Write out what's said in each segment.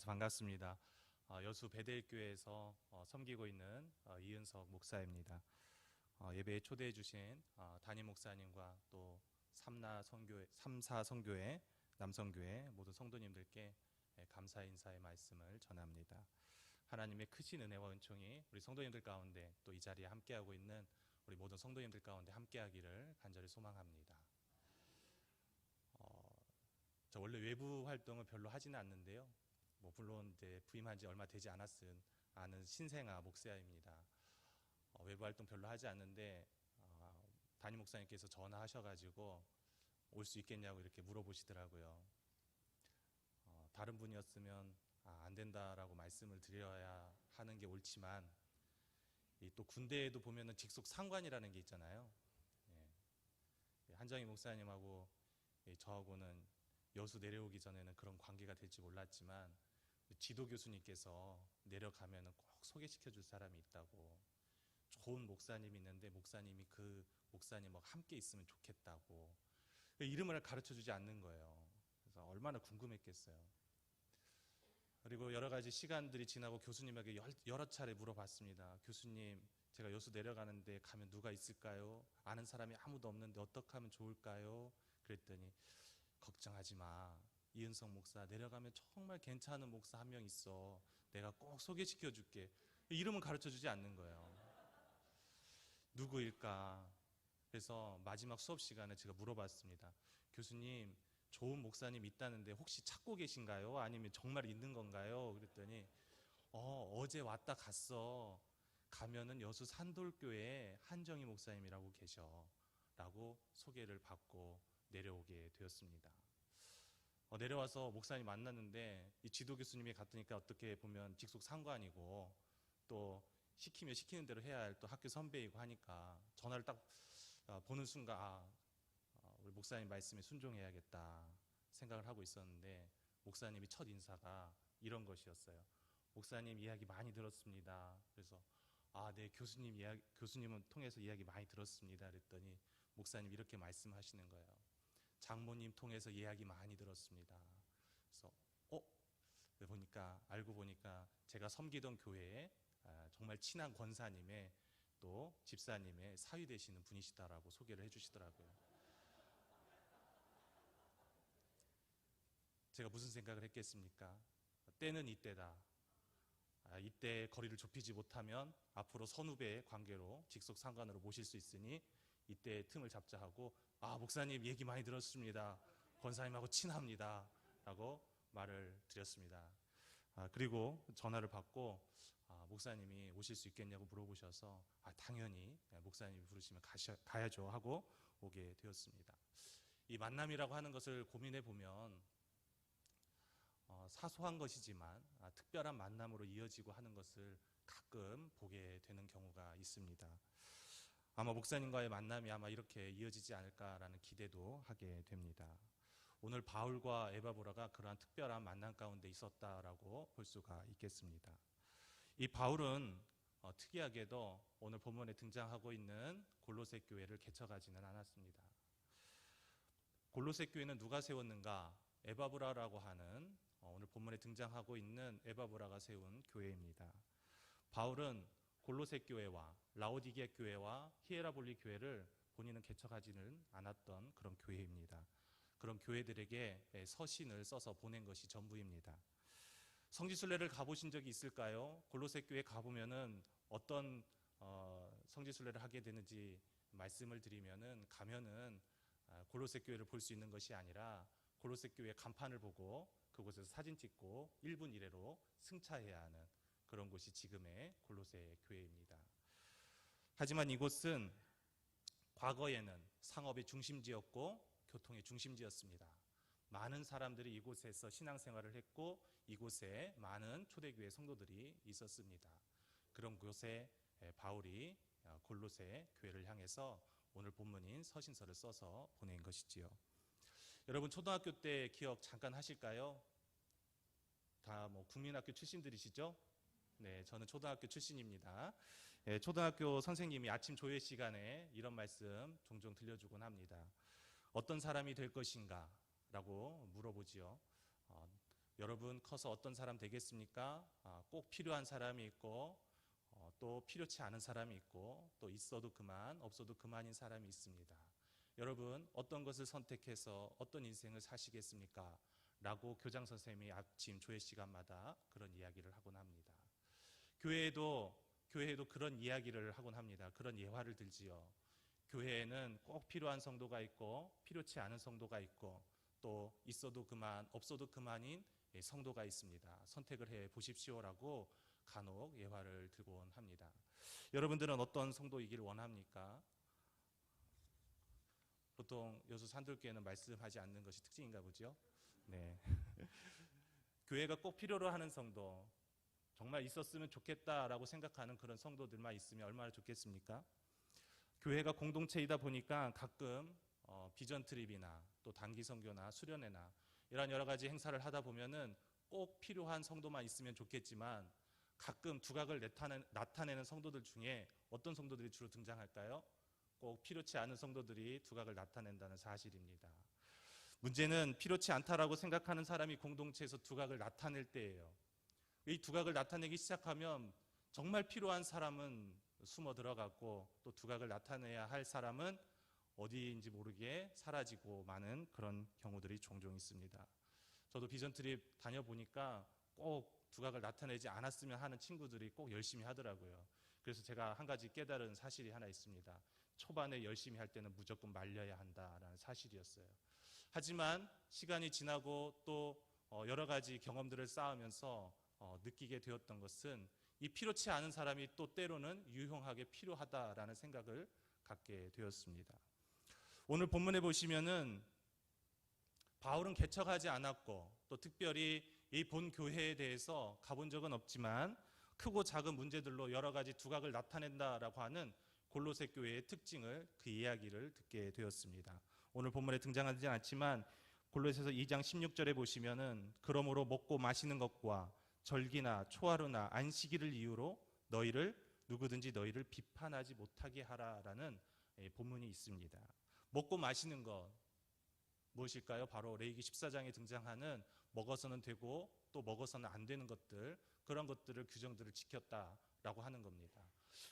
반갑습니다. 여수 베델교회에서 섬기고 있는 이은석 목사입니다. 예배에 초대해 주신 담임 목사님과 또 삼사 성교회, 남성교회 모든 성도님들께 감사 인사의 말씀을 전합니다. 하나님의 크신 은혜와 은총이 우리 성도님들 가운데 또 이 자리에 함께하고 있는 우리 모든 성도님들 가운데 함께하기를 간절히 소망합니다. 저 원래 외부 활동을 별로 하지는 않는데요. 물론 이제 부임한 지 얼마 되지 않은 신생아 목사입니다. 외부 활동 별로 하지 않는데 담임 목사님께서 전화하셔가지고 올 수 있겠냐고 이렇게 물어보시더라고요. 다른 분이었으면 안 된다라고 말씀을 드려야 하는 게 옳지만 또 군대에도 보면은 직속 상관이라는 게 있잖아요. 한정희 목사님하고 저하고는 여수 내려오기 전에는 그런 관계가 될지 몰랐지만 지도 교수님께서 내려가면 꼭 소개시켜 줄 사람이 있다고, 좋은 목사님이 있는데 목사님이 그 목사님하고 함께 있으면 좋겠다고 이름을 가르쳐 주지 않는 거예요. 그래서 얼마나 궁금했겠어요. 그리고 여러 가지 시간들이 지나고 교수님에게 여러 차례 물어봤습니다. 교수님, 제가 여수 내려가는데 가면 누가 있을까요? 아는 사람이 아무도 없는데 어떻게 하면 좋을까요? 그랬더니 걱정하지 마. 이은석 목사 내려가면 정말 괜찮은 목사 한 명 있어. 내가 꼭 소개시켜 줄게. 이름은 가르쳐 주지 않는 거예요. 누구일까? 그래서 마지막 수업 시간에 제가 물어봤습니다. 교수님, 좋은 목사님 있다는데 혹시 찾고 계신가요? 아니면 정말 있는 건가요? 그랬더니 어제 왔다 갔어. 가면은 여수 산돌교회 한정희 목사님이라고 계셔 라고 소개를 받고 내려오게 되었습니다. 내려와서 목사님 만났는데 이 지도 교수님이 갔으니까 어떻게 보면 직속 상관이고 또 시키면 시키는 대로 해야 할 또 학교 선배이고 하니까 전화를 딱 보는 순간 우리 목사님 말씀에 순종해야겠다 생각을 하고 있었는데, 목사님이 첫 인사가 이런 것이었어요. 목사님 이야기 많이 들었습니다. 그래서 네, 교수님은 통해서 이야기 많이 들었습니다. 그랬더니 목사님 이렇게 말씀하시는 거예요. 장모님 통해서 이야기 많이 들었습니다. 그래서 알고 보니까 제가 섬기던 교회에 정말 친한 권사님의 또 집사님의 사위 되시는 분이시다라고 소개를 해주시더라고요. 제가 무슨 생각을 했겠습니까? 때는 이때다. 이때 거리를 좁히지 못하면 앞으로 선후배의 관계로 직속 상관으로 모실 수 있으니 이때 틈을 잡자 하고, 목사님 얘기 많이 들었습니다. 권사님하고 친합니다. 라고 말을 드렸습니다. 그리고 전화를 받고 목사님이 오실 수 있겠냐고 물어보셔서 당연히 목사님이 부르시면 가야죠 하고 오게 되었습니다. 이 만남이라고 하는 것을 고민해 보면 사소한 것이지만 특별한 만남으로 이어지고 하는 것을 가끔 보게 되는 경우가 있습니다. 아마 목사님과의 만남이 아마 이렇게 이어지지 않을까라는 기대도 하게 됩니다. 오늘 바울과 에바브라가 그러한 특별한 만남 가운데 있었다라고 볼 수가 있겠습니다. 이 바울은 특이하게도 오늘 본문에 등장하고 있는 골로새 교회를 개척하지는 않았습니다. 골로새 교회는 누가 세웠는가? 에바브라라고 하는 오늘 본문에 등장하고 있는 에바브라가 세운 교회입니다. 바울은 골로새 교회와 라오디게 교회와 히에라볼리 교회를 본인은 개척하지는 않았던 그런 교회입니다. 그런 교회들에게 서신을 써서 보낸 것이 전부입니다. 성지순례를 가보신 적이 있을까요? 골로새 교회 가보면은 어떤 성지순례를 하게 되는지 말씀을 드리면은, 가면은 골로새 교회를 볼 수 있는 것이 아니라 골로새 교회 간판을 보고 그곳에서 사진 찍고 1분 이내로 승차해야 하는 그런 곳이 지금의 골로새 교회입니다. 하지만 이곳은 과거에는 상업의 중심지였고 교통의 중심지였습니다. 많은 사람들이 이곳에서 신앙생활을 했고 이곳에 많은 초대교회 성도들이 있었습니다. 그런 곳에 바울이 골로새 교회를 향해서 오늘 본문인 서신서를 써서 보낸 것이지요. 여러분, 초등학교 때 기억 잠깐 하실까요? 다 국민학교 출신들이시죠? 네, 저는 초등학교 출신입니다. 초등학교 선생님이 아침 조회 시간에 이런 말씀 종종 들려주곤 합니다. 어떤 사람이 될 것인가? 라고 물어보지요. 여러분 커서 어떤 사람 되겠습니까? 꼭 필요한 사람이 있고 또 필요치 않은 사람이 있고 또 있어도 그만 없어도 그만인 사람이 있습니다. 여러분 어떤 것을 선택해서 어떤 인생을 사시겠습니까? 라고 교장 선생님이 아침 조회 시간마다 그런 이야기를 하곤 합니다. 교회에도 그런 이야기를 하곤 합니다. 그런 예화를 들지요. 교회에는 꼭 필요한 성도가 있고 필요치 않은 성도가 있고 또 있어도 그만 없어도 그만인 성도가 있습니다. 선택을 해 보십시오라고 간혹 예화를 들곤 합니다. 여러분들은 어떤 성도이길 원합니까? 보통 여수 산돌교회는 말씀하지 않는 것이 특징인가 보죠. 네. 교회가 꼭 필요로 하는 성도, 정말 있었으면 좋겠다라고 생각하는 그런 성도들만 있으면 얼마나 좋겠습니까? 교회가 공동체이다 보니까 가끔 비전 트립이나 또 단기 선교나 수련회나 이런 여러 가지 행사를 하다 보면은 꼭 필요한 성도만 있으면 좋겠지만 가끔 두각을 나타내는 성도들 중에 어떤 성도들이 주로 등장할까요? 꼭 필요치 않은 성도들이 두각을 나타낸다는 사실입니다. 문제는 필요치 않다라고 생각하는 사람이 공동체에서 두각을 나타낼 때예요. 이 두각을 나타내기 시작하면 정말 필요한 사람은 숨어 들어갔고 또 두각을 나타내야 할 사람은 어디인지 모르게 사라지고 마는 그런 경우들이 종종 있습니다. 저도 비전 트립 다녀보니까 꼭 두각을 나타내지 않았으면 하는 친구들이 꼭 열심히 하더라고요. 그래서 제가 한 가지 깨달은 사실이 하나 있습니다. 초반에 열심히 할 때는 무조건 말려야 한다라는 사실이었어요. 하지만 시간이 지나고 또 여러 가지 경험들을 쌓으면서 느끼게 되었던 것은 이 필요치 않은 사람이 또 때로는 유용하게 필요하다라는 생각을 갖게 되었습니다. 오늘 본문에 보시면은 바울은 개척하지 않았고 또 특별히 이 본 교회에 대해서 가본 적은 없지만 크고 작은 문제들로 여러 가지 두각을 나타낸다라고 하는 골로새 교회의 특징을 그 이야기를 듣게 되었습니다. 오늘 본문에 등장하지 않지만 골로새서 2장 16절에 보시면은 그러므로 먹고 마시는 것과 절기나 초하루나 안식일을 이유로 누구든지 너희를 비판하지 못하게 하라라는 본문이 있습니다. 먹고 마시는 것 무엇일까요? 바로 레위기 14장에 등장하는 먹어서는 되고 또 먹어서는 안 되는 것들, 그런 것들을 규정들을 지켰다라고 하는 겁니다.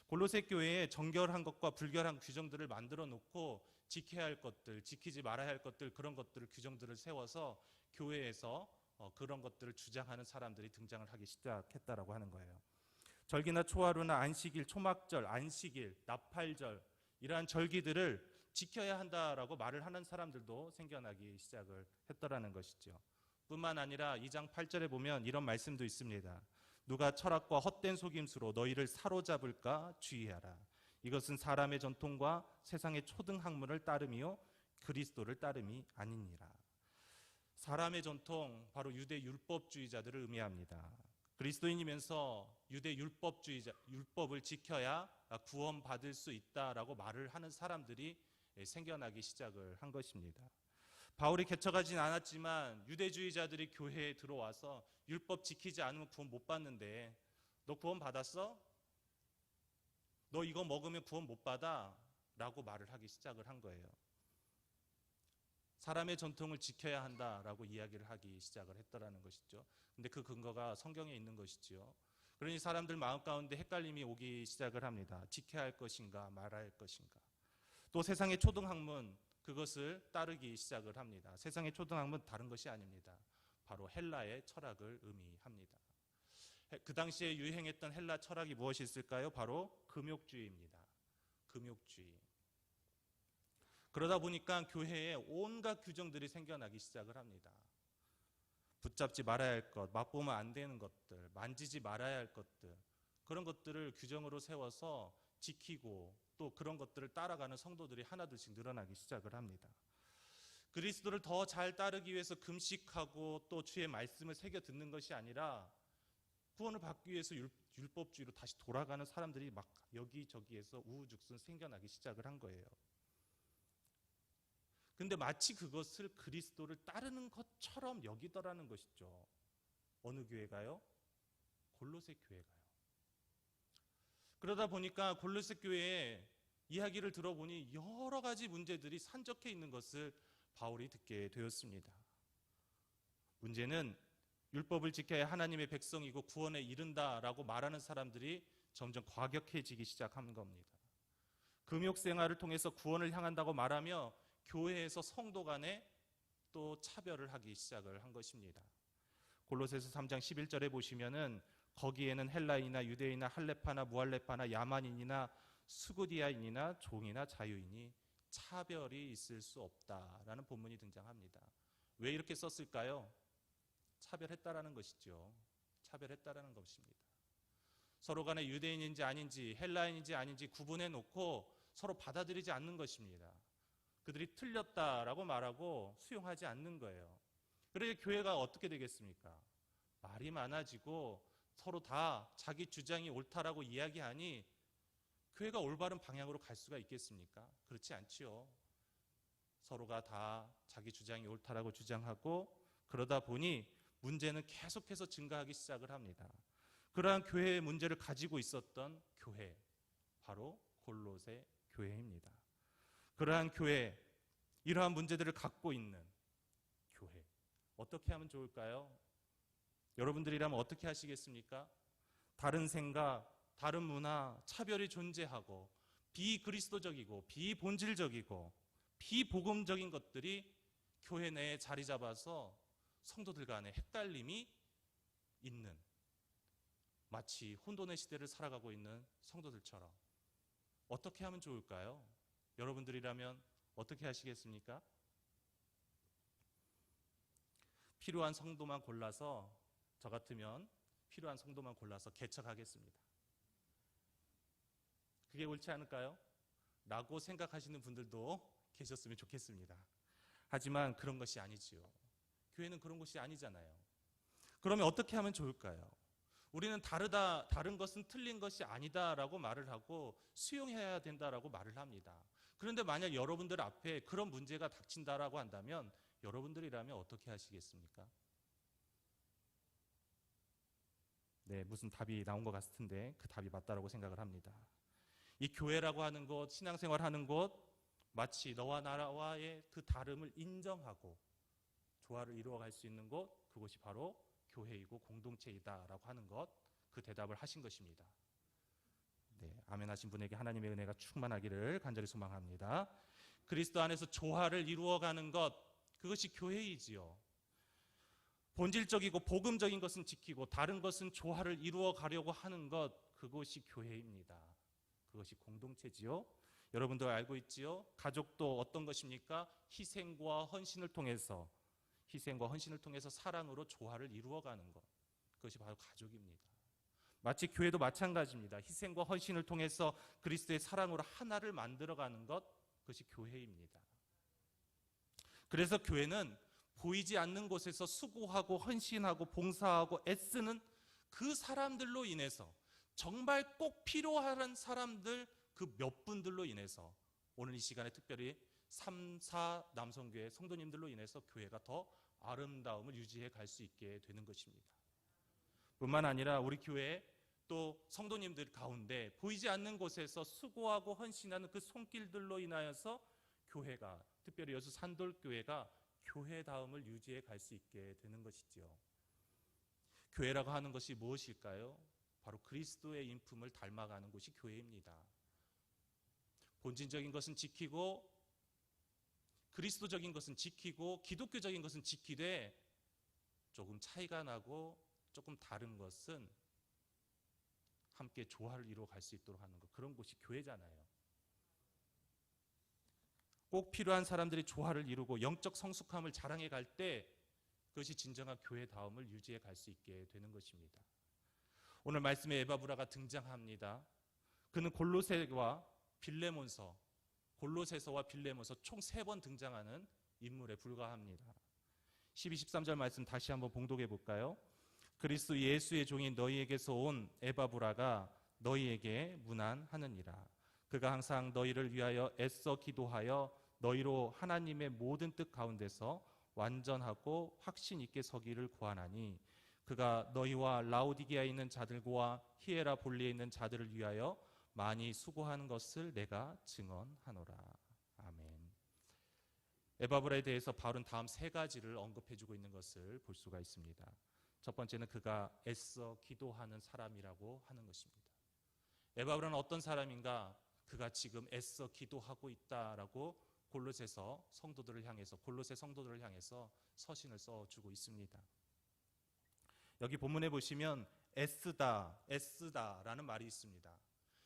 골로새 교회에 정결한 것과 불결한 규정들을 만들어 놓고 지켜야 할 것들, 지키지 말아야 할 것들, 그런 것들을 규정들을 세워서 교회에서 그런 것들을 주장하는 사람들이 등장을 하기 시작했다라고 하는 거예요. 절기나 초하루나 안식일, 초막절, 안식일, 나팔절 이러한 절기들을 지켜야 한다라고 말을 하는 사람들도 생겨나기 시작을 했더라는 것이죠. 뿐만 아니라 2장 8절에 보면 이런 말씀도 있습니다. 누가 철학과 헛된 속임수로 너희를 사로잡을까 주의하라. 이것은 사람의 전통과 세상의 초등학문을 따름이요 그리스도를 따름이 아니니라. 사람의 전통, 바로 유대 율법주의자들을 의미합니다. 그리스도인이면서 유대 율법을 지켜야 구원받을 수 있다라고 말을 하는 사람들이 생겨나기 시작을 한 것입니다. 바울이 개척하진 않았지만 유대주의자들이 교회에 들어와서 율법 지키지 않으면 구원 못 받는데 너 구원 받았어? 너 이거 먹으면 구원 못 받아? 라고 말을 하기 시작을 한 거예요. 사람의 전통을 지켜야 한다라고 이야기를 하기 시작을 했더라는 것이죠. 근데 그 근거가 성경에 있는 것이죠. 그러니 사람들 마음 가운데 헷갈림이 오기 시작을 합니다. 지켜야 할 것인가 말아야 할 것인가. 또 세상의 초등학문, 그것을 따르기 시작을 합니다. 세상의 초등학문 다른 것이 아닙니다. 바로 헬라의 철학을 의미합니다. 그 당시에 유행했던 헬라 철학이 무엇이 있을까요? 바로 금욕주의입니다. 금욕주의. 그러다 보니까 교회에 온갖 규정들이 생겨나기 시작을 합니다. 붙잡지 말아야 할 것, 맛보면 안 되는 것들, 만지지 말아야 할 것들, 그런 것들을 규정으로 세워서 지키고 또 그런 것들을 따라가는 성도들이 하나둘씩 늘어나기 시작을 합니다. 그리스도를 더 잘 따르기 위해서 금식하고 또 주의 말씀을 새겨 듣는 것이 아니라 구원을 받기 위해서 율법주의로 다시 돌아가는 사람들이 막 여기저기에서 우후죽순 생겨나기 시작을 한 거예요. 근데 마치 그것을 그리스도를 따르는 것처럼 여기더라는 것이죠. 어느 교회가요? 골로새 교회가요. 그러다 보니까 골로새 교회의 이야기를 들어보니 여러 가지 문제들이 산적해 있는 것을 바울이 듣게 되었습니다. 문제는 율법을 지켜야 하나님의 백성이고 구원에 이른다라고 말하는 사람들이 점점 과격해지기 시작한 겁니다. 금욕 생활을 통해서 구원을 향한다고 말하며 교회에서 성도 간에 또 차별을 하기 시작을 한 것입니다. 골로새서 3장 11절에 보시면은 거기에는 헬라인이나 유대인이나 할레파나 무할레파나 야만인이나 수구디아인이나 종이나 자유인이 차별이 있을 수 없다라는 본문이 등장합니다. 왜 이렇게 썼을까요? 차별했다라는 것이죠. 차별했다라는 것입니다. 서로 간에 유대인인지 아닌지 헬라인인지 아닌지 구분해 놓고 서로 받아들이지 않는 것입니다. 그들이 틀렸다라고 말하고 수용하지 않는 거예요. 그래서 교회가 어떻게 되겠습니까? 말이 많아지고 서로 다 자기 주장이 옳다라고 이야기하니 교회가 올바른 방향으로 갈 수가 있겠습니까? 그렇지 않지요. 서로가 다 자기 주장이 옳다라고 주장하고 그러다 보니 문제는 계속해서 증가하기 시작을 합니다. 그러한 교회의 문제를 가지고 있었던 교회, 바로 골로새 교회입니다. 그러한 교회, 이러한 문제들을 갖고 있는 교회, 어떻게 하면 좋을까요? 여러분들이라면 어떻게 하시겠습니까? 다른 생각, 다른 문화, 차별이 존재하고 비그리스도적이고 비본질적이고 비복음적인 것들이 교회 내에 자리 잡아서 성도들 간에 헷갈림이 있는, 마치 혼돈의 시대를 살아가고 있는 성도들처럼 어떻게 하면 좋을까요? 여러분들이라면 어떻게 하시겠습니까? 필요한 성도만 골라서, 저 같으면 필요한 성도만 골라서 개척하겠습니다. 그게 옳지 않을까요? 라고 생각하시는 분들도 계셨으면 좋겠습니다. 하지만 그런 것이 아니지요. 교회는 그런 것이 아니잖아요. 그러면 어떻게 하면 좋을까요? 우리는 다른 것은 틀린 것이 아니다라고 말을 하고 수용해야 된다라고 말을 합니다. 그런데 만약 여러분들 앞에 그런 문제가 닥친다라고 한다면 여러분들이라면 어떻게 하시겠습니까? 네, 무슨 답이 나온 것 같은데 그 답이 맞다라고 생각을 합니다. 이 교회라고 하는 곳, 신앙생활 하는 곳, 마치 너와 나와의 그 다름을 인정하고 조화를 이루어갈 수 있는 곳, 그곳이 바로 교회이고 공동체이다라고 하는 것, 그 대답을 하신 것입니다. 네, 아멘 하신 분에게 하나님의 은혜가 충만하기를 간절히 소망합니다. 그리스도 안에서 조화를 이루어가는 것, 그것이 교회이지요. 본질적이고 복음적인 것은 지키고 다른 것은 조화를 이루어가려고 하는 것, 그것이 교회입니다. 그것이 공동체지요. 여러분도 알고 있지요. 가족도 어떤 것입니까? 희생과 헌신을 통해서 사랑으로 조화를 이루어가는 것, 그것이 바로 가족입니다. 마치 교회도 마찬가지입니다. 희생과 헌신을 통해서 그리스도의 사랑으로 하나를 만들어가는 것, 그것이 교회입니다. 그래서 교회는 보이지 않는 곳에서 수고하고 헌신하고 봉사하고 애쓰는 그 사람들로 인해서, 정말 꼭 필요한 사람들 그 몇 분들로 인해서, 오늘 이 시간에 특별히 3, 4 남성교회 성도님들로 인해서 교회가 더 아름다움을 유지해 갈 수 있게 되는 것입니다. 뿐만 아니라 우리 교회 또 성도님들 가운데 보이지 않는 곳에서 수고하고 헌신하는 그 손길들로 인하여서 교회가, 특별히 여수 산돌교회가 교회다움을 유지해 갈 수 있게 되는 것이지요. 교회라고 하는 것이 무엇일까요? 바로 그리스도의 인품을 닮아가는 곳이 교회입니다. 본질적인 것은 지키고 그리스도적인 것은 지키고 기독교적인 것은 지키되 조금 차이가 나고 조금 다른 것은 함께 조화를 이루어 갈 수 있도록 하는 것, 그런 곳이 교회잖아요. 꼭 필요한 사람들이 조화를 이루고 영적 성숙함을 자랑해 갈 때 그것이 진정한 교회다움을 유지해 갈 수 있게 되는 것입니다. 오늘 말씀에 에바브라가 등장합니다. 그는 골로새서와 빌레몬서 총 3번 등장하는 인물에 불과합니다. 12, 13절 말씀 다시 한번 봉독해 볼까요? 그리스도 예수의 종인 너희에게서 온 에바브라가 너희에게 문안하느니라. 그가 항상 너희를 위하여 애써 기도하여 너희로 하나님의 모든 뜻 가운데서 완전하고 확신 있게 서기를 구하나니, 그가 너희와 라오디게아에 있는 자들과 히에라볼리에 있는 자들을 위하여 많이 수고하는 것을 내가 증언하노라. 아멘. 에바브라에 대해서 바울은 다음 3가지를 언급해주고 있는 것을 볼 수가 있습니다. 첫 번째는 그가 애써 기도하는 사람이라고 하는 것입니다. 에바브라는 어떤 사람인가? 그가 지금 애써 기도하고 있다라고 골로새 성도들을 향해서 서신을 써주고 있습니다. 여기 본문에 보시면 애쓰다라는 말이 있습니다.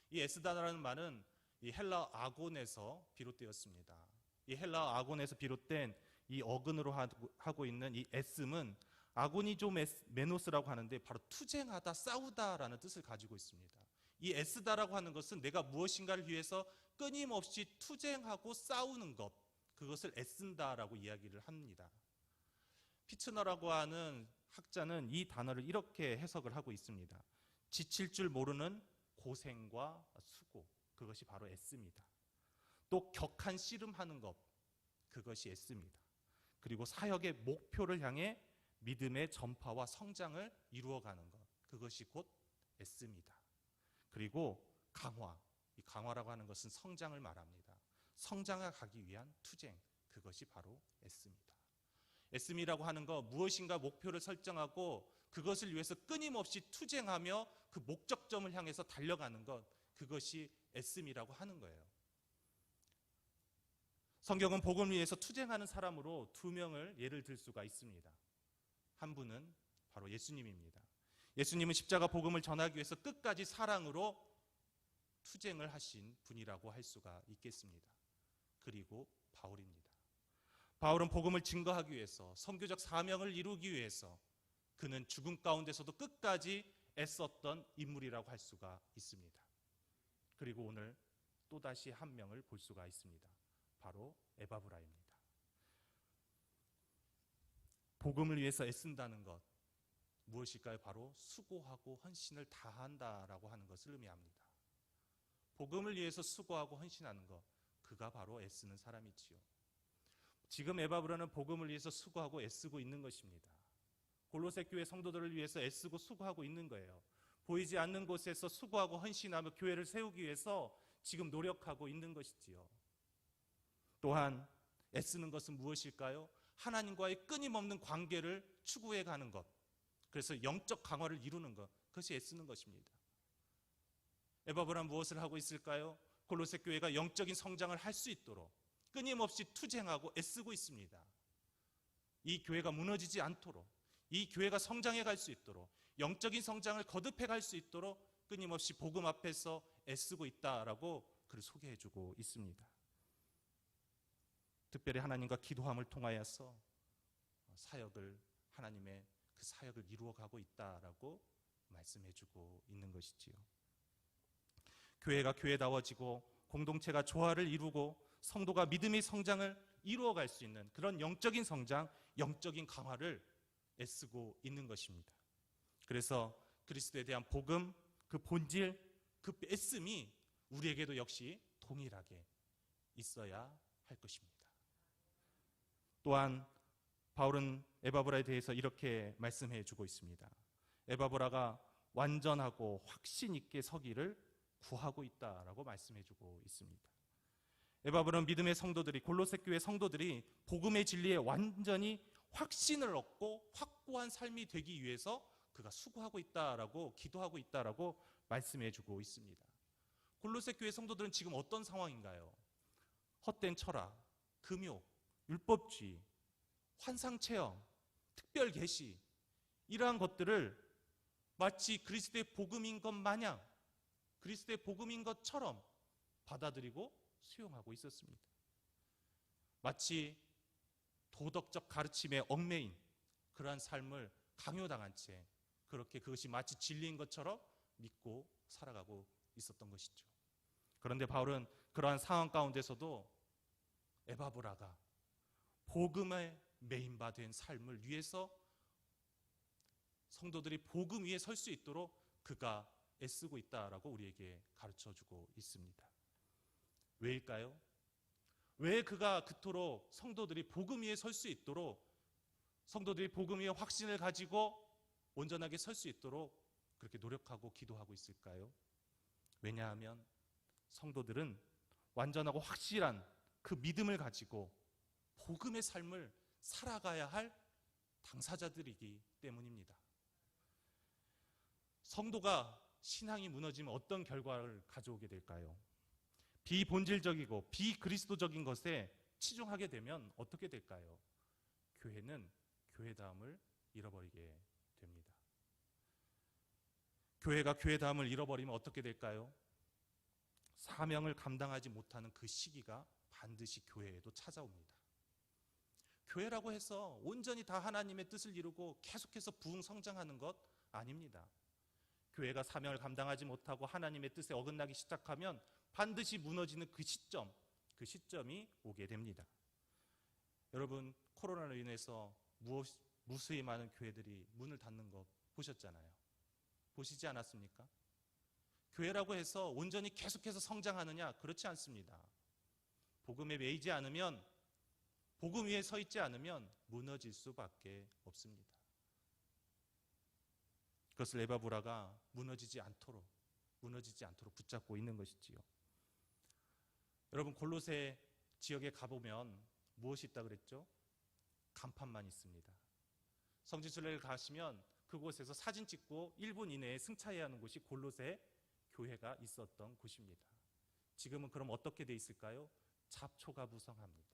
이 애쓰다라는 말은 이 헬라 아곤에서 비롯되었습니다. 이 헬라 아곤에서 비롯된 이 어근으로 하고 있는 이 애씀은 아고니조메노스라고 하는데 바로 투쟁하다, 싸우다라는 뜻을 가지고 있습니다. 이 애쓰다라고 하는 것은 내가 무엇인가를 위해서 끊임없이 투쟁하고 싸우는 것, 그것을 애쓴다라고 이야기를 합니다. 피츠너라고 하는 학자는 이 단어를 이렇게 해석을 하고 있습니다. 지칠 줄 모르는 고생과 수고, 그것이 바로 애씁니다. 또 격한 씨름하는 것, 그것이 애씁니다. 그리고 사역의 목표를 향해 믿음의 전파와 성장을 이루어가는 것, 그것이 곧 애씁니다. 그리고 이 강화라고 하는 것은 성장을 말합니다. 성장해 가기 위한 투쟁, 그것이 바로 애씁니다. 애씀이라고 하는 것, 무엇인가 목표를 설정하고 그것을 위해서 끊임없이 투쟁하며 그 목적점을 향해서 달려가는 것, 그것이 애씀이라고 하는 거예요. 성경은 복음을 위해서 투쟁하는 사람으로 2명을 예를 들 수가 있습니다. 한 분은 바로 예수님입니다. 예수님은 십자가 복음을 전하기 위해서 끝까지 사랑으로 투쟁을 하신 분이라고 할 수가 있겠습니다. 그리고 바울입니다. 바울은 복음을 증거하기 위해서, 선교적 사명을 이루기 위해서 그는 죽음 가운데서도 끝까지 애썼던 인물이라고 할 수가 있습니다. 그리고 오늘 또다시 한 명을 볼 수가 있습니다. 바로 에바브라입니다. 복음을 위해서 애쓴다는 것, 무엇일까요? 바로 수고하고 헌신을 다한다라고 하는 것을 의미합니다. 복음을 위해서 수고하고 헌신하는 것, 그가 바로 애쓰는 사람이지요. 지금 에바브라는 복음을 위해서 수고하고 애쓰고 있는 것입니다. 골로새 교회 성도들을 위해서 애쓰고 수고하고 있는 거예요. 보이지 않는 곳에서 수고하고 헌신하며 교회를 세우기 위해서 지금 노력하고 있는 것이지요. 또한 애쓰는 것은 무엇일까요? 하나님과의 끊임없는 관계를 추구해 가는 것, 그래서 영적 강화를 이루는 것, 그것이 애쓰는 것입니다. 에바브라는 무엇을 하고 있을까요? 골로새 교회가 영적인 성장을 할 수 있도록 끊임없이 투쟁하고 애쓰고 있습니다. 이 교회가 무너지지 않도록, 이 교회가 성장해 갈 수 있도록, 영적인 성장을 거듭해 갈 수 있도록 끊임없이 복음 앞에서 애쓰고 있다라고 그를 소개해주고 있습니다. 특별히 하나님과 기도함을 통하여서 하나님의 그 사역을 이루어가고 있다라고 말씀해주고 있는 것이지요. 교회가 교회다워지고 공동체가 조화를 이루고 성도가 믿음의 성장을 이루어갈 수 있는 그런 영적인 성장, 영적인 강화를 애쓰고 있는 것입니다. 그래서 그리스도에 대한 복음, 그 본질, 그 애씀이 우리에게도 역시 동일하게 있어야 할 것입니다. 또한 바울은 에바브라에 대해서 이렇게 말씀해 주고 있습니다. 에바브라가 완전하고 확신 있게 서기를 구하고 있다라고 말씀해 주고 있습니다. 에바브라는 믿음의 성도들이, 골로새 교회 성도들이 복음의 진리에 완전히 확신을 얻고 확고한 삶이 되기 위해서 그가 수고하고 있다라고, 기도하고 있다라고 말씀해 주고 있습니다. 골로새 교회 성도들은 지금 어떤 상황인가요? 헛된 철학, 금욕, 율법주의, 환상체험, 특별 계시, 이러한 것들을 마치 그리스도의 복음인 것 마냥, 그리스도의 복음인 것처럼 받아들이고 수용하고 있었습니다. 마치 도덕적 가르침에 얽매인 그러한 삶을 강요당한 채 그렇게 그것이 마치 진리인 것처럼 믿고 살아가고 있었던 것이죠. 그런데 바울은 그러한 상황 가운데서도 에바브라가 복음에 메인바 된 삶을 위해서 성도들이 복음 위에 설 수 있도록 그가 애쓰고 있다라고 우리에게 가르쳐주고 있습니다. 왜일까요? 왜 그가 그토록 성도들이 복음 위에 설 수 있도록, 성도들이 복음 위에 확신을 가지고 온전하게 설 수 있도록 그렇게 노력하고 기도하고 있을까요? 왜냐하면 성도들은 완전하고 확실한 그 믿음을 가지고 복음의 삶을 살아가야 할 당사자들이기 때문입니다. 성도가 신앙이 무너지면 어떤 결과를 가져오게 될까요? 비본질적이고 비그리스도적인 것에 치중하게 되면 어떻게 될까요? 교회는 교회다움을 잃어버리게 됩니다. 교회가 교회다움을 잃어버리면 어떻게 될까요? 사명을 감당하지 못하는 그 시기가 반드시 교회에도 찾아옵니다. 교회라고 해서 온전히 다 하나님의 뜻을 이루고 계속해서 부흥 성장하는 것 아닙니다. 교회가 사명을 감당하지 못하고 하나님의 뜻에 어긋나기 시작하면 반드시 무너지는 그 시점이 오게 됩니다. 여러분, 코로나로 인해서 무수히 많은 교회들이 문을 닫는 거 보셨잖아요. 보시지 않았습니까? 교회라고 해서 온전히 계속해서 성장하느냐? 그렇지 않습니다. 복음에 매이지 않으면, 복음 위에 서 있지 않으면 무너질 수밖에 없습니다. 그것을 에바브라가 무너지지 않도록 붙잡고 있는 것이지요. 여러분, 골로새 지역에 가보면 무엇이 있다 그랬죠? 간판만 있습니다. 성지순례를 가시면 그곳에서 사진 찍고 1분 이내에 승차해야 하는 곳이 골로새 교회가 있었던 곳입니다. 지금은 그럼 어떻게 돼 있을까요? 잡초가 무성합니다.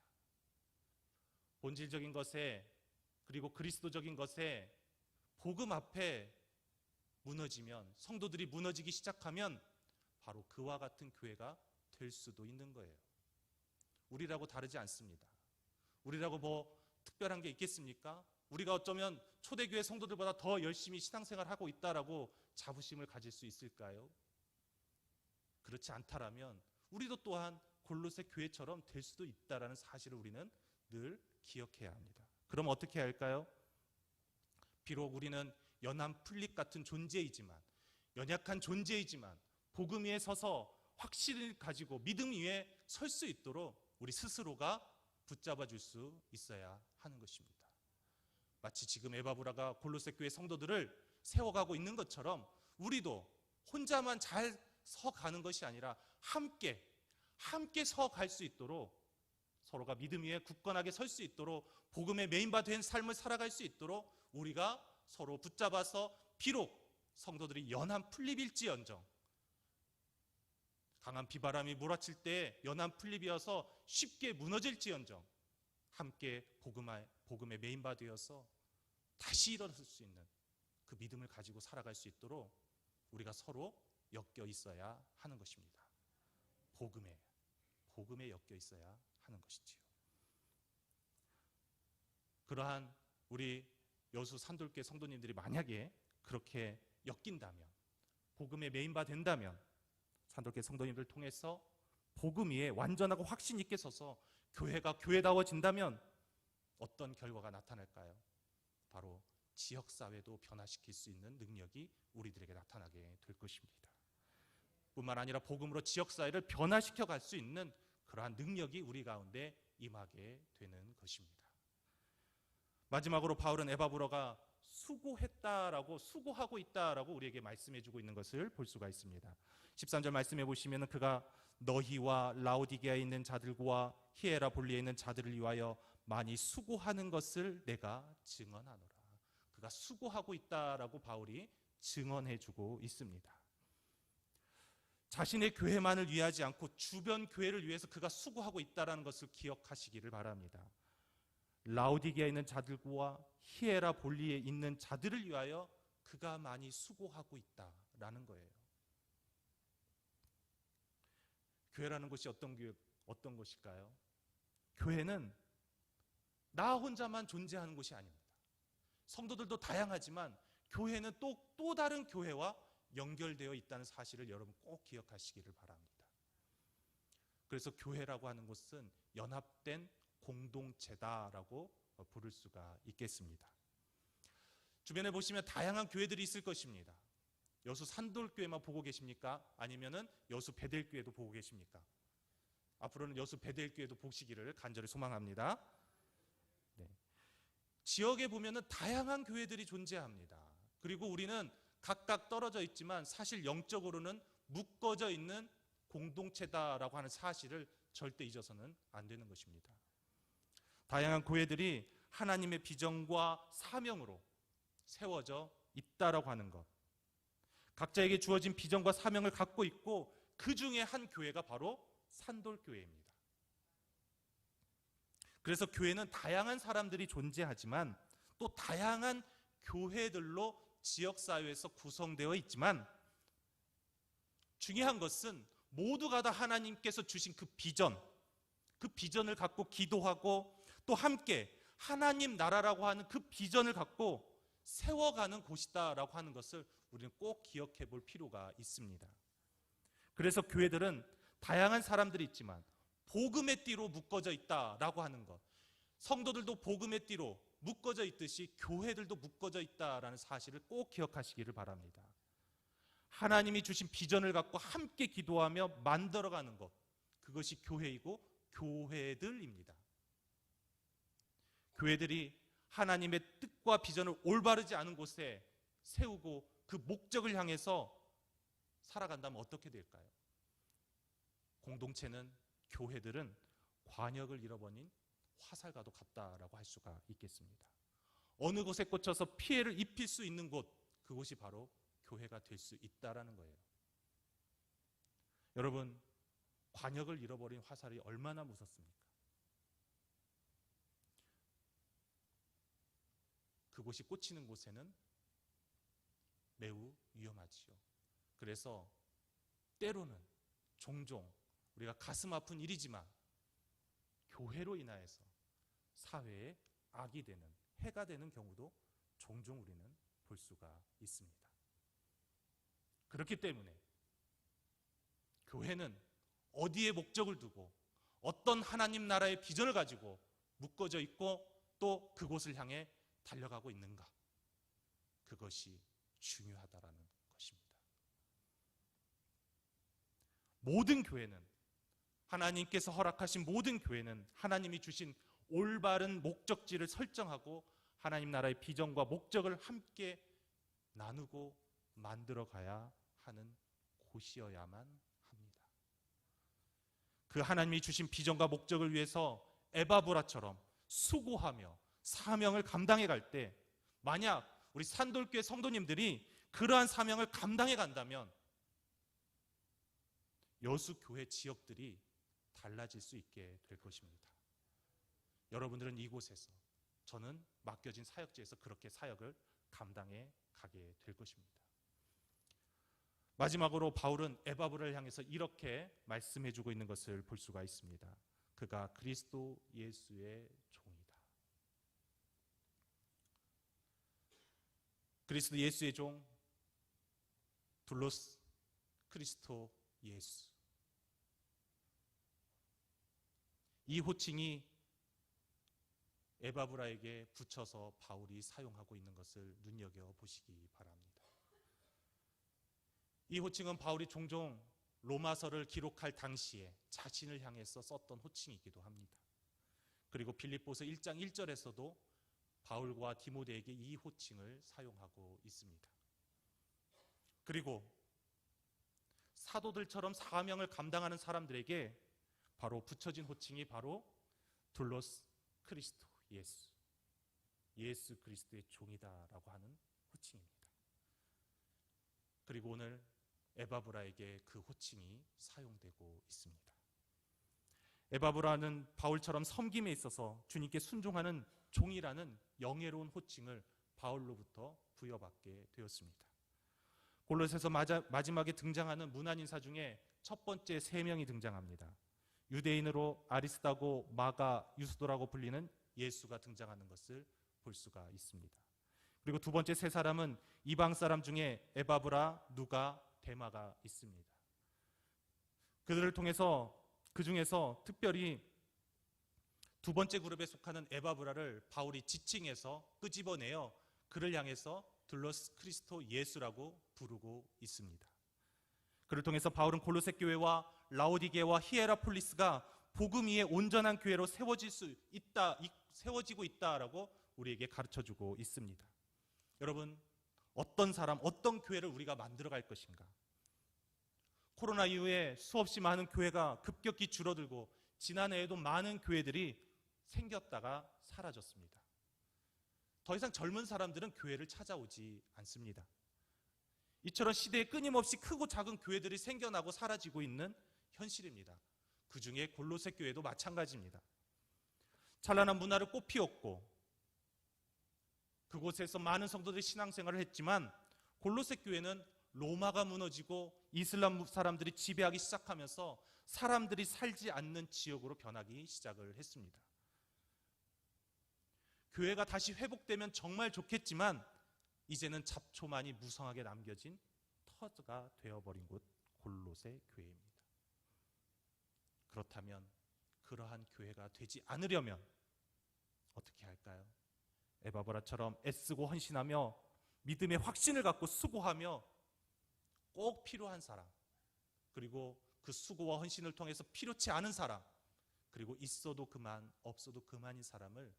본질적인 것에, 그리고 그리스도적인 것에, 복음 앞에 무너지면, 성도들이 무너지기 시작하면 바로 그와 같은 교회가 될 수도 있는 거예요. 우리라고 다르지 않습니다. 우리라고 뭐 특별한 게 있겠습니까? 우리가 어쩌면 초대교회 성도들보다 더 열심히 신앙생활하고 있다라고 자부심을 가질 수 있을까요? 그렇지 않다라면 우리도 또한 골로새 교회처럼 될 수도 있다라는 사실을 우리는 늘 기억해야 합니다. 그럼 어떻게 할까요? 비록 우리는 연한 풀잎 같은 존재이지만, 연약한 존재이지만 복음 위에 서서 확신을 가지고 믿음 위에 설 수 있도록 우리 스스로가 붙잡아 줄 수 있어야 하는 것입니다. 마치 지금 에바브라가 골로새 교회 성도들을 세워가고 있는 것처럼 우리도 혼자만 잘 서가는 것이 아니라 함께 서갈 수 있도록, 서로가 믿음 위에 굳건하게 설 수 있도록, 복음의 메인바 된 삶을 살아갈 수 있도록 우리가 서로 붙잡아서, 비록 성도들이 연한 풀잎일지언정, 강한 비바람이 몰아칠 때 연한 풀잎이어서 쉽게 무너질지언정 함께 복음의 메인바 되어서 다시 일어설 수 있는 그 믿음을 가지고 살아갈 수 있도록 우리가 서로 엮여 있어야 하는 것입니다. 복음에 엮여 있어야 하는 것이지요. 그러한 우리 여수 산돌교회 성도님들이 만약에 그렇게 엮인다면, 복음의 메인바 된다면, 산돌교회 성도님들 통해서 복음 위에 완전하고 확신 있게 서서 교회가 교회다워진다면 어떤 결과가 나타날까요? 바로 지역사회도 변화시킬 수 있는 능력이 우리들에게 나타나게 될 것입니다. 뿐만 아니라 복음으로 지역사회를 변화시켜 갈 수 있는 그러한 능력이 우리 가운데 임하게 되는 것입니다. 마지막으로 바울은 에바브라가 수고하고 있다라고 우리에게 말씀해주고 있는 것을 볼 수가 있습니다. 13절 말씀해 보시면 그가 너희와 라오디게아에 있는 자들과 히에라볼리에 있는 자들을 위하여 많이 수고하는 것을 내가 증언하노라. 그가 수고하고 있다라고 바울이 증언해주고 있습니다. 자신의 교회만을 위하지 않고 주변 교회를 위해서 그가 수고하고 있다는 것을 기억하시기를 바랍니다. 라오디게아에 있는 자들과 히에라볼리에 있는 자들을 위하여 그가 많이 수고하고 있다라는 거예요. 교회라는 것이 어떤 것일까요? 교회는 나 혼자만 존재하는 곳이 아닙니다. 성도들도 다양하지만 교회는 또 다른 교회와 연결되어 있다는 사실을 여러분 꼭 기억하시기를 바랍니다. 그래서 교회라고 하는 것은 연합된 공동체다라고 부를 수가 있겠습니다. 주변에 보시면 다양한 교회들이 있을 것입니다. 여수 산돌교회만 보고 계십니까? 아니면은 여수 베델교회도 보고 계십니까? 앞으로는 여수 베델교회도 보시기를 간절히 소망합니다. 네. 지역에 보면은 다양한 교회들이 존재합니다. 그리고 우리는 각각 떨어져 있지만 사실 영적으로는 묶어져 있는 공동체다라고 하는 사실을 절대 잊어서는 안 되는 것입니다. 다양한 교회들이 하나님의 비전과 사명으로 세워져 있다라고 하는 것, 각자에게 주어진 비전과 사명을 갖고 있고 그 중에 한 교회가 바로 산돌교회입니다. 그래서 교회는 다양한 사람들이 존재하지만 또 다양한 교회들로 지역사회에서 구성되어 있지만 중요한 것은 모두가 다 하나님께서 주신 그 비전을 갖고 기도하고 또 함께 하나님 나라라고 하는 그 비전을 갖고 세워가는 곳이다라고 하는 것을 우리는 꼭 기억해 볼 필요가 있습니다. 그래서 교회들은 다양한 사람들이 있지만 복음의 띠로 묶어져 있다라고 하는 것, 성도들도 복음의 띠로 묶어져 있듯이 교회들도 묶어져 있다라는 사실을 꼭 기억하시기를 바랍니다. 하나님이 주신 비전을 갖고 함께 기도하며 만들어가는 것, 그것이 교회이고 교회들입니다. 교회들이 하나님의 뜻과 비전을 올바르지 않은 곳에 세우고 그 목적을 향해서 살아간다면 어떻게 될까요? 공동체는, 교회들은 관역을 잃어버린 화살과도 같다라고 할 수가 있겠습니다. 어느 곳에 꽂혀서 피해를 입힐 수 있는 곳, 그곳이 바로 교회가 될 수 있다라는 거예요. 여러분, 관역을 잃어버린 화살이 얼마나 무섭습니까? 그곳이 꽂히는 곳에는 매우 위험하지요. 그래서 때로는 종종 우리가 가슴 아픈 일이지만 교회로 인하여서 사회에 악이 되는, 해가 되는 경우도 종종 우리는 볼 수가 있습니다. 그렇기 때문에 교회는 어디에 목적을 두고 어떤 하나님 나라의 비전을 가지고 묶어져 있고 또 그곳을 향해 달려가고 있는가, 그것이 중요하다라는 것입니다. 모든 교회는, 하나님께서 허락하신 모든 교회는 하나님이 주신 올바른 목적지를 설정하고 하나님 나라의 비전과 목적을 함께 나누고 만들어가야 하는 곳이어야만 합니다. 그 하나님이 주신 비전과 목적을 위해서 에바브라처럼 수고하며 사명을 감당해 갈 때, 만약 우리 산돌교회 성도님들이 그러한 사명을 감당해 간다면 여수교회 지역들이 달라질 수 있게 될 것입니다. 여러분들은 이곳에서, 저는 맡겨진 사역지에서 그렇게 사역을 감당해 가게 될 것입니다. 마지막으로 바울은 에바브라를 향해서 이렇게 말씀해주고 있는 것을 볼 수가 있습니다. 그가 그리스도 예수의 종이다. 그리스도 예수의 종, 둘로스 크리스토 예수. 이 호칭이 에바브라에게 붙여서 바울이 사용하고 있는 것을 눈여겨보시기 바랍니다. 이 호칭은 바울이 종종 로마서를 기록할 당시에 자신을 향해서 썼던 호칭이기도 합니다. 그리고 빌립보서 1장 1절에서도 바울과 디모데에게 이 호칭을 사용하고 있습니다. 그리고 사도들처럼 사명을 감당하는 사람들에게 바로 붙여진 호칭이 바로 둘로스 크리스토 예수, 예수 그리스도의 종이다라고 하는 호칭입니다. 그리고 오늘 에바브라에게 그 호칭이 사용되고 있습니다. 에바브라는 바울처럼 섬김에 있어서 주님께 순종하는 종이라는 영예로운 호칭을 바울로부터 부여받게 되었습니다. 골로새서 마지막에 등장하는 문안인사 중에 첫 번째 3명이 등장합니다. 유대인으로 아리스다고, 마가, 유스도라고 불리는 예수가 등장하는 것을 볼 수가 있습니다. 그리고 두 번째 3사람은 이방 사람 중에 에바브라, 누가, 데마가 있습니다. 그들을 통해서, 그 중에서 특별히 두 번째 그룹에 속하는 에바브라를 바울이 지칭해서 끄집어내어 그를 향해서 둘로스 크리스토 예수라고 부르고 있습니다. 그를 통해서 바울은 골로새 교회와 라오디게와 히에라폴리스가 복음 위에 온전한 교회로 세워지고 있다라고 우리에게 가르쳐주고 있습니다. 여러분, 어떤 사람, 어떤 교회를 우리가 만들어갈 것인가? 코로나 이후에 수없이 많은 교회가 급격히 줄어들고 지난해에도 많은 교회들이 생겼다가 사라졌습니다. 더 이상 젊은 사람들은 교회를 찾아오지 않습니다. 이처럼 시대에 끊임없이 크고 작은 교회들이 생겨나고 사라지고 있는 현실입니다. 그 중에 골로새 교회도 마찬가지입니다. 찬란한 문화를 꽃피웠고 그곳에서 많은 성도들이 신앙생활을 했지만 골로새 교회는 로마가 무너지고 이슬람 사람들이 지배하기 시작하면서 사람들이 살지 않는 지역으로 변하기 시작을 했습니다. 교회가 다시 회복되면 정말 좋겠지만 이제는 잡초만이 무성하게 남겨진 터가 되어버린 곳 골로새 교회입니다. 그렇다면 그러한 교회가 되지 않으려면 어떻게 할까요? 에바브라처럼 애쓰고 헌신하며 믿음의 확신을 갖고 수고하며 꼭 필요한 사람, 그리고 그 수고와 헌신을 통해서 필요치 않은 사람, 그리고 있어도 그만 없어도 그만인 사람을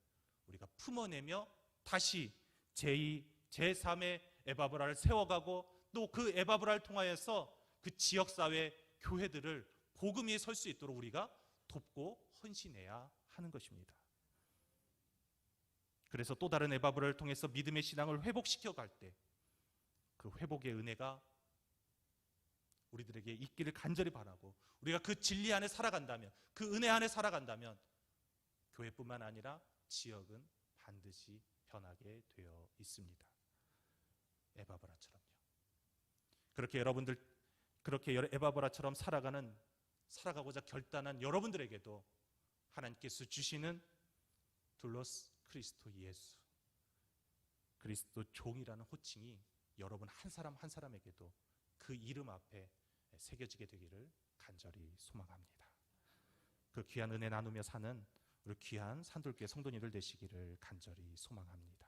우리가 품어내며 다시 제2, 제3의 에바브라를 세워가고 또 그 에바브라를 통하여서 그 지역사회 교회들을 복음 위에 설 수 있도록 우리가 돕고 헌신해야 하는 것입니다. 그래서 또 다른 에바브라를 통해서 믿음의 신앙을 회복시켜 갈 때 그 회복의 은혜가 우리들에게 있기를 간절히 바라고, 우리가 그 진리 안에 살아간다면, 그 은혜 안에 살아간다면 교회뿐만 아니라 지역은 반드시 변하게 되어 있습니다. 에바브라처럼요. 그렇게 에바브라처럼 살아가고자 결단한 여러분들에게도 하나님께서 주시는 둘로스 크리스토 예수, 그리스도 종이라는 호칭이 여러분 한 사람 한 사람에게도 그 이름 앞에 새겨지게 되기를 간절히 소망합니다. 그 귀한 은혜 나누며 사는 우리 귀한 산돌교회 성도님들 되시기를 간절히 소망합니다.